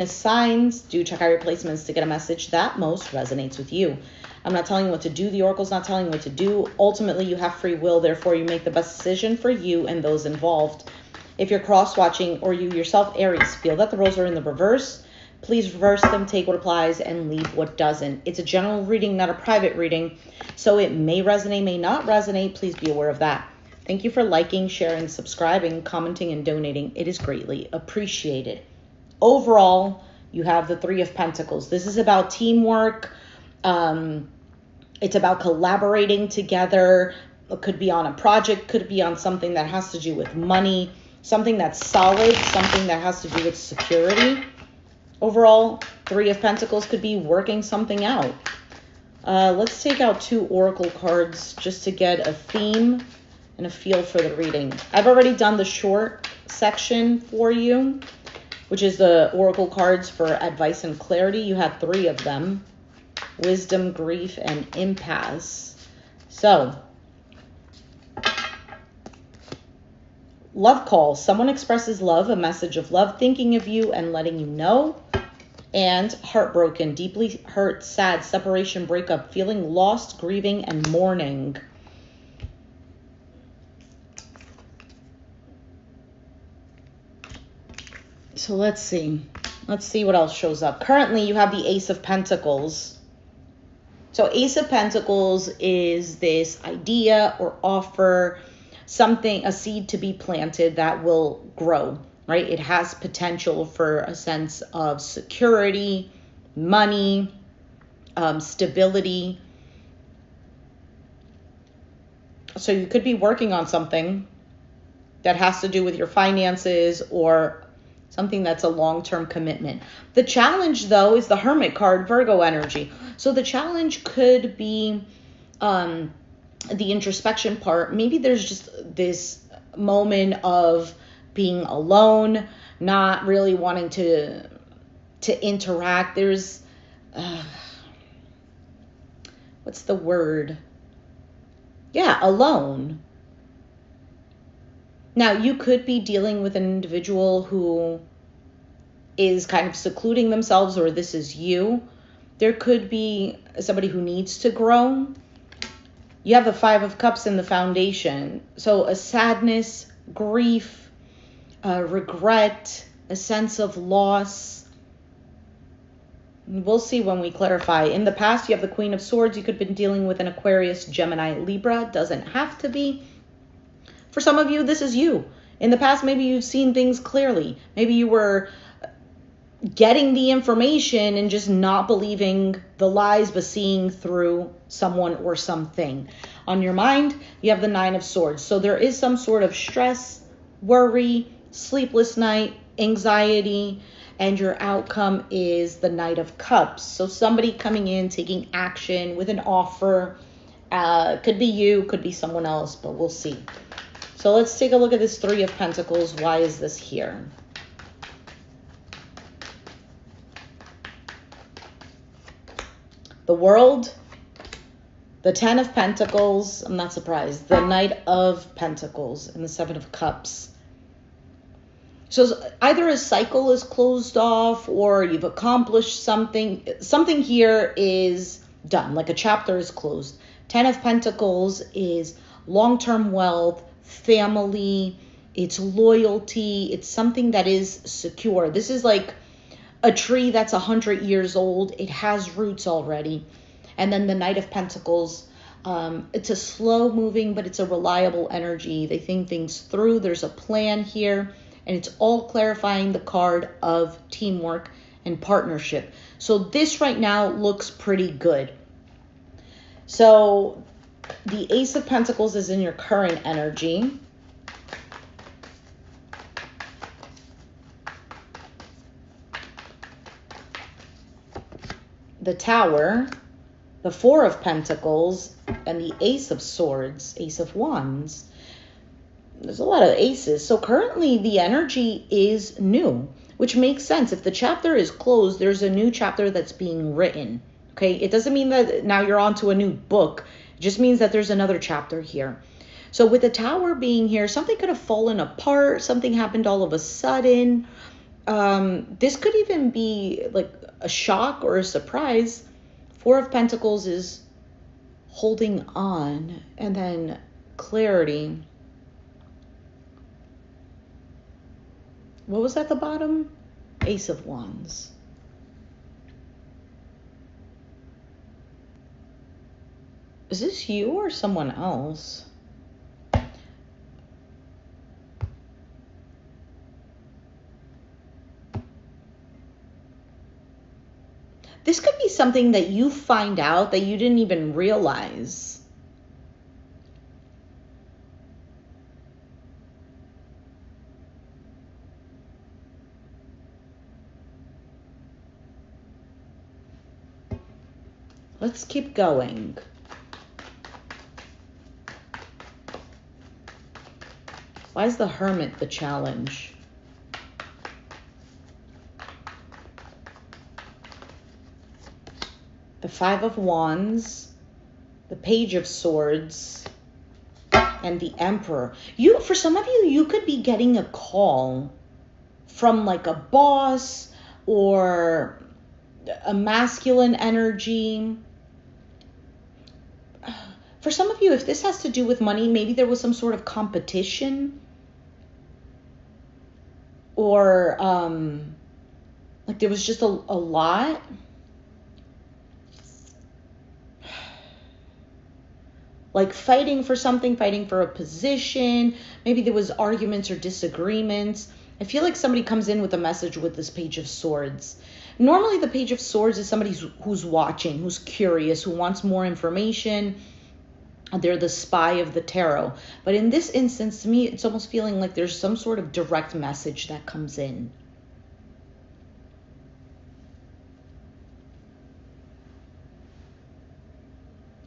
signs, do check out your placements to get a message that most resonates with you. I'm not telling you what to do. The Oracle's not telling you what to do. Ultimately, you have free will. Therefore, you make the best decision for you and those involved. If you're cross-watching or you yourself, Aries, feel that the roles are in the reverse, please reverse them, take what applies, and leave what doesn't. It's a general reading, not a private reading, so it may resonate, may not resonate. Please be aware of that. Thank you for liking, sharing, subscribing, commenting, and donating. It is greatly appreciated. Overall, you have the Three of Pentacles. This is about teamwork. It's about collaborating together. It could be on a project, could be on something that has to do with money, something that's solid, something that has to do with security. Overall, Three of Pentacles could be working something out. Let's take out 2 oracle cards just to get a theme and a feel for the reading. I've already done the short section for you, which is the oracle cards for advice and clarity. You had 3 of them: wisdom, grief, and impasse. So, love call. Someone expresses love, a message of love, thinking of you and letting you know. And heartbroken, deeply hurt, sad, separation, breakup, feeling lost, grieving, and mourning. So let's see. Let's see what else shows up. Currently, you have the Ace of Pentacles. So Ace of Pentacles is this idea or offer, something, a seed to be planted that will grow, right? It has potential for a sense of security, money, stability. So you could be working on something that has to do with your finances or something that's a long-term commitment. The challenge, though, is the Hermit card, Virgo energy. So the challenge could be the introspection part. Maybe there's just this moment of being alone, not really wanting to interact. There's, what's the word? Yeah, alone. Now, you could be dealing with an individual who is kind of secluding themselves, or this is you. There could be somebody who needs to grow. You have the 5 of Cups in the foundation. So a sadness, grief, regret, a sense of loss. We'll see when we clarify. In the past, you have the Queen of Swords. You could have been dealing with an Aquarius, Gemini, Libra. Doesn't have to be. For some of you, this is you. In the past, maybe you've seen things clearly. Maybe you were getting the information and just not believing the lies, but seeing through someone or something. On your mind, you have the 9 of Swords. So there is some sort of stress, worry, sleepless night, anxiety, and your outcome is the Knight of Cups. So somebody coming in, taking action with an offer. Could be you, could be someone else, but we'll see. So let's take a look at this 3 of Pentacles. Why is this here? The World, the 10 of Pentacles, I'm not surprised, the Knight of Pentacles, and the 7 of Cups. So either a cycle is closed off or you've accomplished something. Something here is done, like a chapter is closed. 10 of Pentacles is long-term wealth, family, it's loyalty, it's something that is secure. This is like a tree that's 100 years old. It has roots already. And then the Knight of Pentacles, it's a slow moving, but it's a reliable energy. They think things through. There's a plan here, and it's all clarifying the card of teamwork and partnership. So this right now looks pretty good. So the Ace of Pentacles is in your current energy. The Tower, the 4 of Pentacles, and the Ace of Swords, Ace of Wands. There's a lot of aces. So currently the energy is new, which makes sense. If the chapter is closed, there's a new chapter that's being written. Okay, it doesn't mean that now you're on to a new book. It just means that there's another chapter here. So with the Tower being here, something could have fallen apart. Something happened all of a sudden. This could even be like a shock or a surprise. Four of Pentacles is holding on, and then clarity. What was at the bottom? Ace of Wands. Is this you or someone else? This could be something that you find out that you didn't even realize. Let's keep going. Why is the Hermit the challenge? The Five of Wands, the Page of Swords, and the Emperor. For some of you, you could be getting a call from like a boss or a masculine energy. For some of you, if this has to do with money, maybe there was some sort of competition, or like there was just a lot. Like fighting for something, fighting for a position. Maybe there was arguments or disagreements. I feel like somebody comes in with a message with this Page of Swords. Normally the Page of Swords is somebody who's watching, who's curious, who wants more information. They're the spy of the tarot. But in this instance, to me, it's almost feeling like there's some sort of direct message that comes in.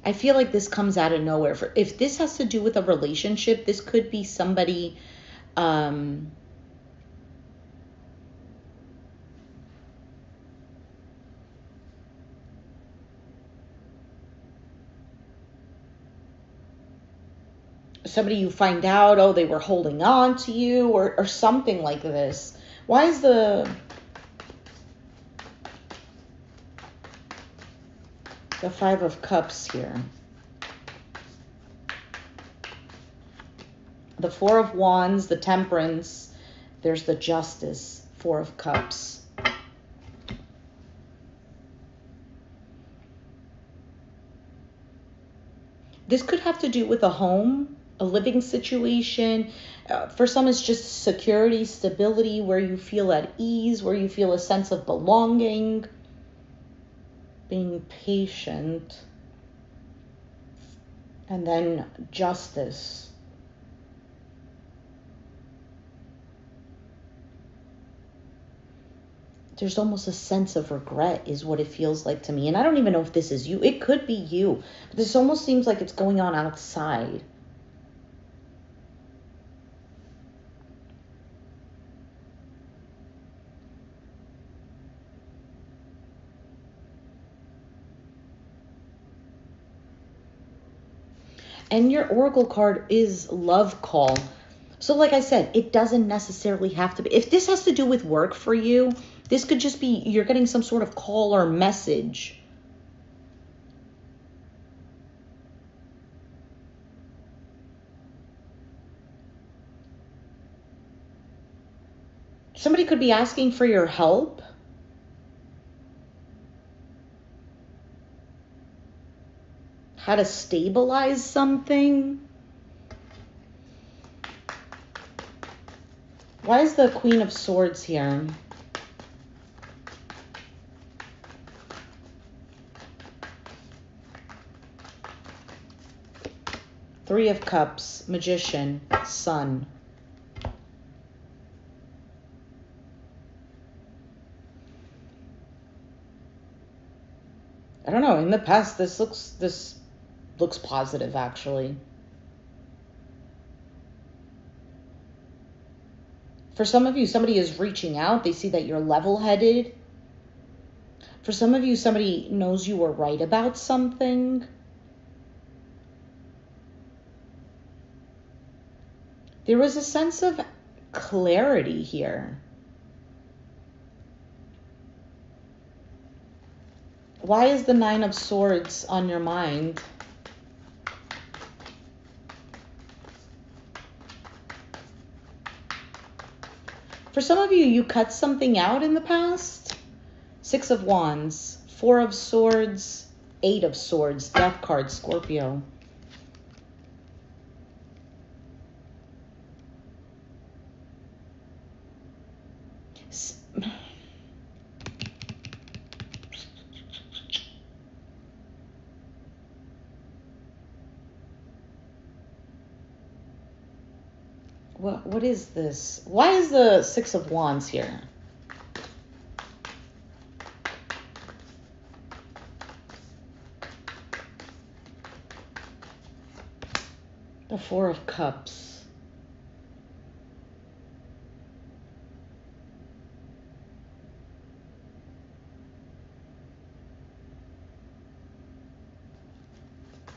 I feel like this comes out of nowhere. If this has to do with a relationship, this could be somebody somebody you find out, oh, they were holding on to you or something like this. Why is the Five of Cups here? The Four of Wands, the Temperance, there's the Justice, Four of Cups. This could have to do with a home, a living situation. For some, it's just security, stability, where you feel at ease, where you feel a sense of belonging, being patient, and then Justice. There's almost a sense of regret is what it feels like to me. And I don't even know if this is you. It could be you. But this almost seems like it's going on outside. And your Oracle card is Love Call. So like I said, it doesn't necessarily have to be. If this has to do with work for you, this could just be you're getting some sort of call or message. Somebody could be asking for your help. How to stabilize something. Why is the Queen of Swords here? Three of Cups, Magician, Sun. I don't know, in the past this looks positive actually. For some of you, somebody is reaching out. They see that you're level-headed. For some of you, somebody knows you were right about something. There was a sense of clarity here. Why is the Nine of Swords on your mind? For some of you, you cut something out in the past. Six of Wands, Four of Swords, Eight of Swords, Death card, Scorpio. What is this? Why is the Six of Wands here? The Four of Cups.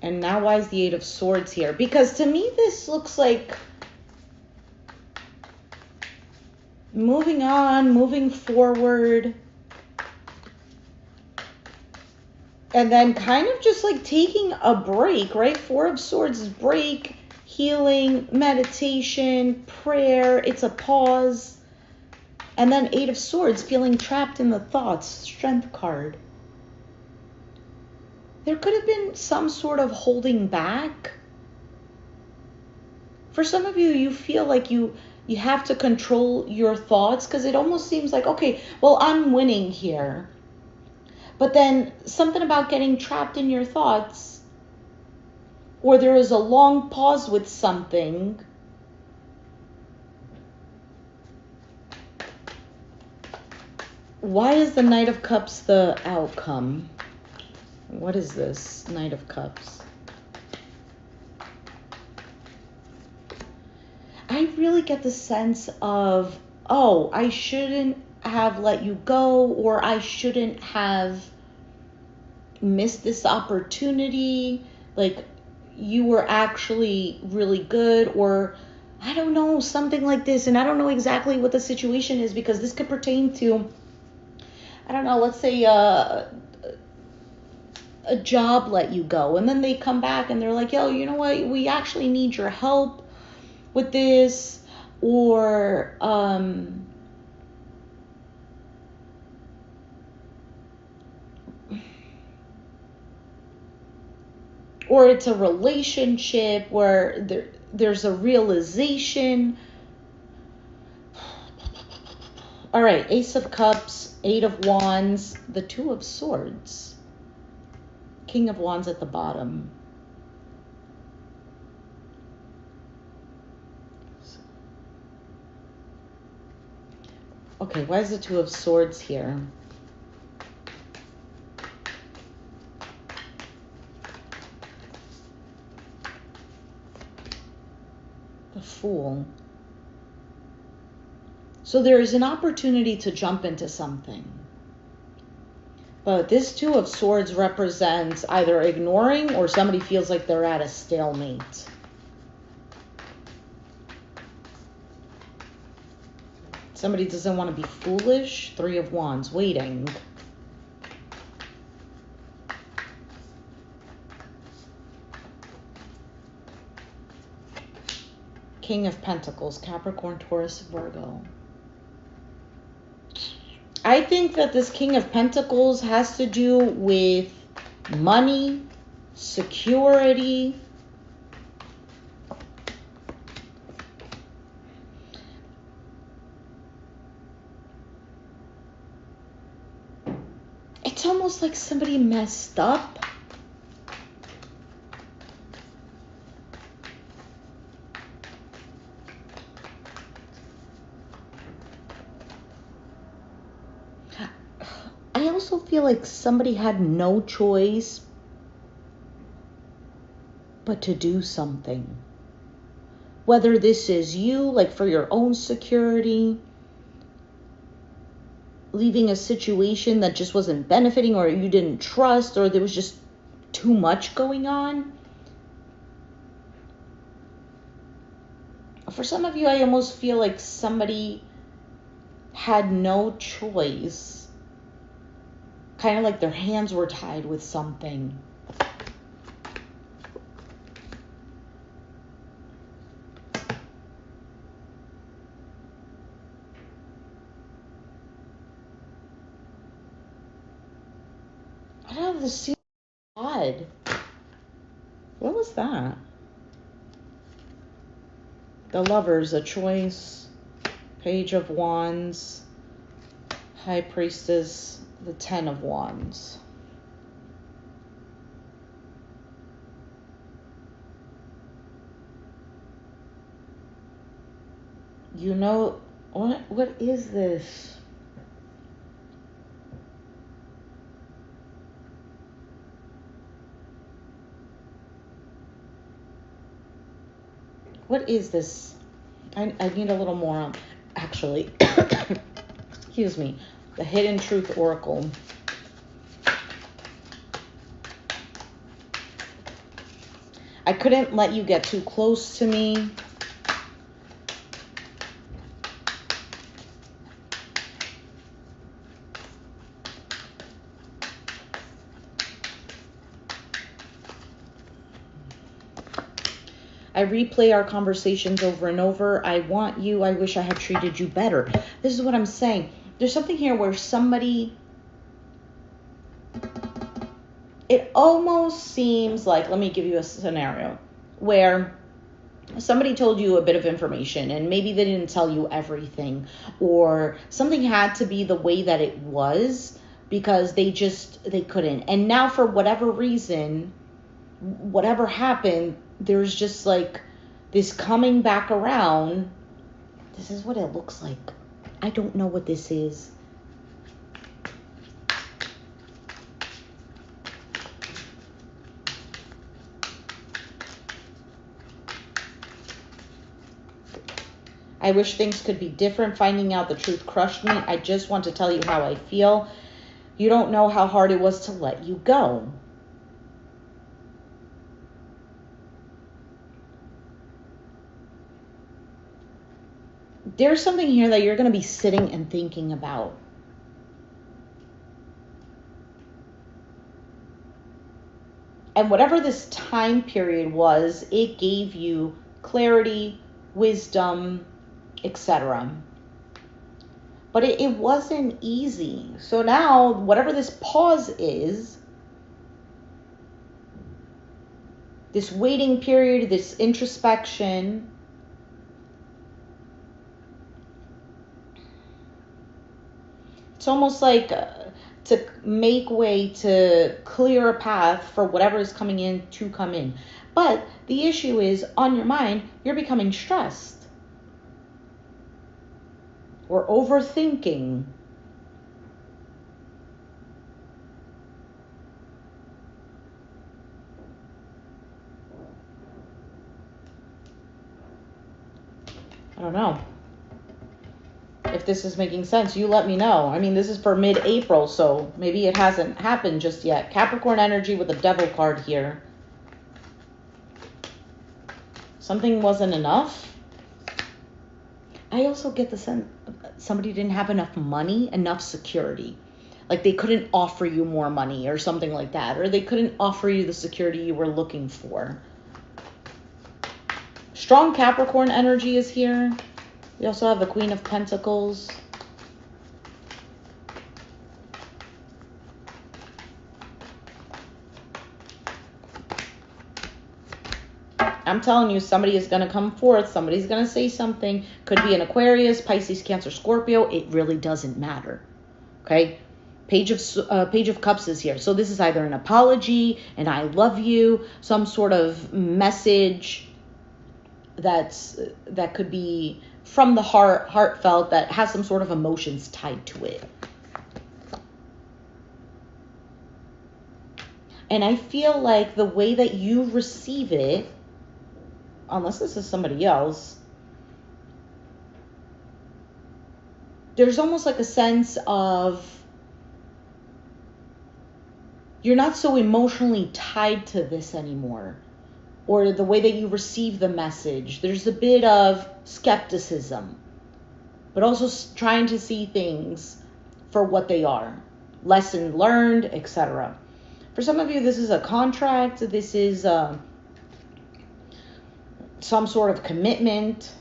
And now why is the Eight of Swords here? Because to me this looks like moving on, moving forward. And then kind of just like taking a break, right? Four of Swords is break, healing, meditation, prayer. It's a pause. And then Eight of Swords, feeling trapped in the thoughts, Strength card. There could have been some sort of holding back. For some of you, you feel like you have to control your thoughts because it almost seems like, okay, well, I'm winning here. But then something about getting trapped in your thoughts, or there is a long pause with something. Why is the Knight of Cups the outcome? What is this Knight of Cups? I really get the sense of, oh, I shouldn't have let you go, or I shouldn't have missed this opportunity. Like, you were actually really good, or I don't know, something like this. And I don't know exactly what the situation is because this could pertain to, I don't know, let's say a job let you go, and then they come back and they're like, yo, you know what, we actually need your help with this, or it's a relationship where there's a realization. All right, Ace of Cups, Eight of Wands, the Two of Swords, King of Wands at the bottom. Okay, why is the Two of Swords here? The Fool. So there is an opportunity to jump into something. But this Two of Swords represents either ignoring or somebody feels like they're at a stalemate. Somebody doesn't want to be foolish. Three of Wands, waiting. King of Pentacles, Capricorn, Taurus, Virgo. I think that this King of Pentacles has to do with money, security. It's almost like somebody messed up. I also feel like somebody had no choice but to do something. Whether this is you, like for your own security, leaving a situation that just wasn't benefiting, or you didn't trust, or there was just too much going on. For some of you, I almost feel like somebody had no choice kind of like their hands were tied with something. I don't know, this seems odd. What was that? The Lovers, a choice, Page of Wands, High Priestess, the Ten of Wands. You know, what is this? What is this? I need a little more, actually. Excuse me. The Hidden Truth Oracle. I couldn't let you get too close to me. I replay our conversations over and over. I want you. I wish I had treated you better. This is what I'm saying. There's something here where somebody, it almost seems like, let me give you a scenario where somebody told you a bit of information and maybe they didn't tell you everything, or something had to be the way that it was because they couldn't. And now for whatever reason, whatever happened, there's just like this coming back around. This is what it looks like. I don't know what this is. I wish things could be different. Finding out the truth crushed me. I just want to tell you how I feel. You don't know how hard it was to let you go. There's something here that you're going to be sitting and thinking about. And whatever this time period was, it gave you clarity, wisdom, etc. But it wasn't easy. So now, whatever this pause is, this waiting period, this introspection, it's almost like to make way to clear a path for whatever is coming in to come in. But the issue is, on your mind, you're becoming stressed or overthinking. I don't know if this is making sense. You let me know. I mean, this is for mid-April, so maybe it hasn't happened just yet. Capricorn energy with the Devil card here. Something wasn't enough. I also get the sense somebody didn't have enough money, enough security. Like they couldn't offer you more money or something like that. Or they couldn't offer you the security you were looking for. Strong Capricorn energy is here. We also have the Queen of Pentacles. I'm telling you, somebody is going to come forth. Somebody's going to say something. Could be an Aquarius, Pisces, Cancer, Scorpio. It really doesn't matter. Okay? Page of Cups is here. So this is either an apology, an I love you, some sort of message that could be from the heart, heartfelt, that has some sort of emotions tied to it. And I feel like the way that you receive it, unless this is somebody else, there's almost like a sense of you're not so emotionally tied to this anymore. Or the way that you receive the message. There's a bit of skepticism, but also trying to see things for what they are. lesson learned, etc. For some of you, this is a contract. This is some sort of commitment.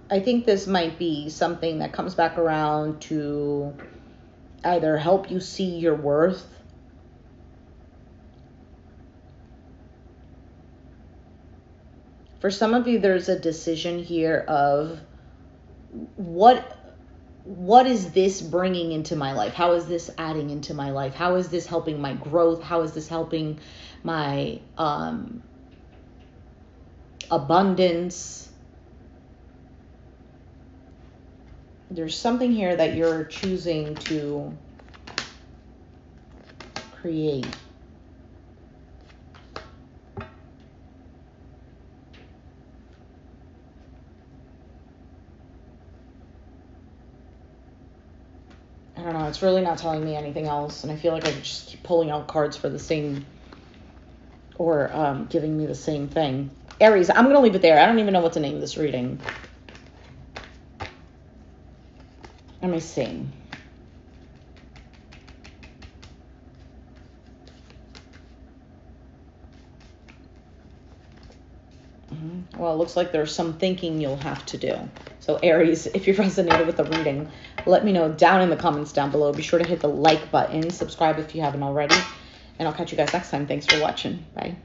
I think this might be something that comes back around to either help you see your worth, for some of you, there's a decision here of what is this bringing into my life? How is this adding into my life? How is this helping my growth? How is this helping my abundance? There's something here that you're choosing to create. I don't know. It's really not telling me anything else. And I feel like I just keep pulling out cards for the same, or giving me the same thing. Aries, I'm going to leave it there. I don't even know what to name this reading. Let me see. Well, it looks like there's some thinking you'll have to do. So Aries, if you resonated with the reading, let me know down in the comments down below. Be sure to hit the like button, subscribe if you haven't already, and I'll catch you guys next time. Thanks for watching. Bye.